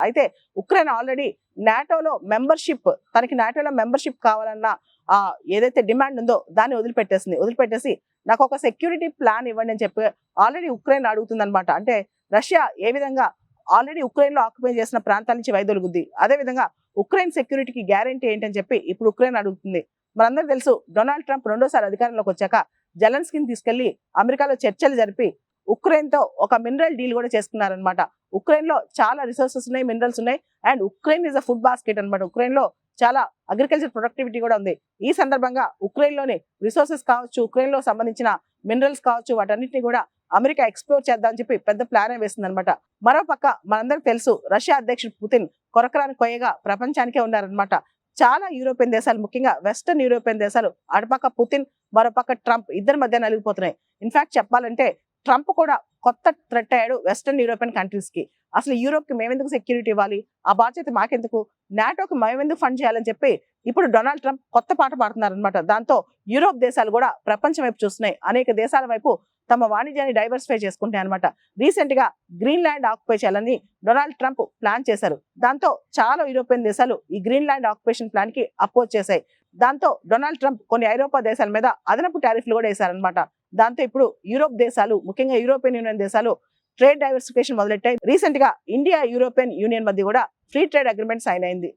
అయితే Ukraine already నాటోలో membership, తనకి నాటోలో membership కావాలన్న ఏదైతే డిమాండ్ ఉందో దాన్ని వదిలిపెట్టేసి నాకు ఒక సెక్యూరిటీ ప్లాన్ ఇవ్వండి అని చెప్పి ఆల్రెడీ ఉక్రెయిన్ అడుగుతుంది అనమాట. అంటే రష్యా ఏ విధంగా ఆల్రెడీ ఉక్రెయిన్ లో ఆక్యుపై చేసిన ప్రాంతాల నుంచి వైదొలుగుద్ది, అదే విధంగా ఉక్రెయిన్ సెక్యూరిటీకి గ్యారంటీ ఏంటని చెప్పి ఇప్పుడు ఉక్రెయిన్ అడుగుతుంది. మనందరూ తెలుసు, డొనాల్డ్ ట్రంప్ రెండోసారి అధికారంలోకి వచ్చాక జెలెన్స్కీని తీసుకెళ్లి అమెరికాలో చర్చలు జరిపి ఉక్రెయిన్ తో ఒక మినరల్ డీల్ కూడా చేసుకున్నారనమాట. ఉక్రెయిన్ లో చాలా రిసోర్సెస్ ఉన్నాయి, మినరల్స్ ఉన్నాయి. And Ukraine is a food basket అనమాట. ఉక్రెయిన్ లో చాలా అగ్రికల్చర్ ప్రొడక్టివిటీ కూడా ఉంది. ఈ సందర్భంగా ఉక్రెయిన్ లోని రిసోర్సెస్ కావచ్చు, ఉక్రెయిన్ లో సంబంధించిన మినరల్స్ కావచ్చు, వాటన్నిటిని కూడా అమెరికా ఎక్స్ప్లోర్ చేద్దామని చెప్పి పెద్ద ప్లాన్ వేసింది అనమాట. మరోపక్క మనందరికి తెలుసు, రష్యా అధ్యక్షుడు పుతిన్ కొరకరాని కొయ్యగా ప్రపంచానికే ఉన్నారనమాట. చాలా యూరోపియన్ దేశాలు, ముఖ్యంగా వెస్టర్న్ యూరోపియన్ దేశాలు, అటుపక్క పుతిన్, మరోపక్క ట్రంప్, ఇద్దరి మధ్య నలిగిపోతున్నాయి. ఇన్ఫాక్ట్ చెప్పాలంటే ట్రంప్ కూడా కొత్త థ్రెట్ అయ్యాడు వెస్టర్న్ యూరోపియన్ కంట్రీస్ కి. అసలు యూరోప్ కి మేమెందుకు సెక్యూరిటీ ఇవ్వాలి, ఆ బాధ్యత మాకెందుకు, నాటోకి మేమెందుకు ఫండ్ చేయాలని చెప్పి ఇప్పుడు డొనాల్డ్ ట్రంప్ కొత్త పాట పాడుతున్నారనమాట. దాంతో యూరోప్ దేశాలు కూడా ప్రపంచం వైపు చూస్తున్నాయి. అనేక దేశాల వైపు తమ వాణిజ్యాన్ని డైవర్సిఫై చేసుకుంటాయి అనమాట. రీసెంట్ గా గ్రీన్ ల్యాండ్ ఆక్యుపై చేయాలని డొనాల్డ్ ట్రంప్ ప్లాన్ చేశారు. దాంతో చాలా యూరోపియన్ దేశాలు ఈ గ్రీన్ ల్యాండ్ ఆక్యుపేషన్ ప్లాన్ కి అపోజ్ చేశాయి. దాంతో డొనాల్డ్ ట్రంప్ కొన్ని ఐరోపా దేశాల మీద అదనపు టారిఫ్లు కూడా వేశారనమాట. దాంతో ఇప్పుడు యూరోప్ దేశాలు, ముఖ్యంగా యూరోపియన్ యూనియన్ దేశాలు ట్రేడ్ డైవర్సిఫికేషన్ మొదలెట్టాయి. రీసెంట్ గా ఇండియా యూరోపియన్ యూనియన్ మధ్య కూడా ఫ్రీ ట్రేడ్ అగ్రిమెంట్ సైన్ అయింది.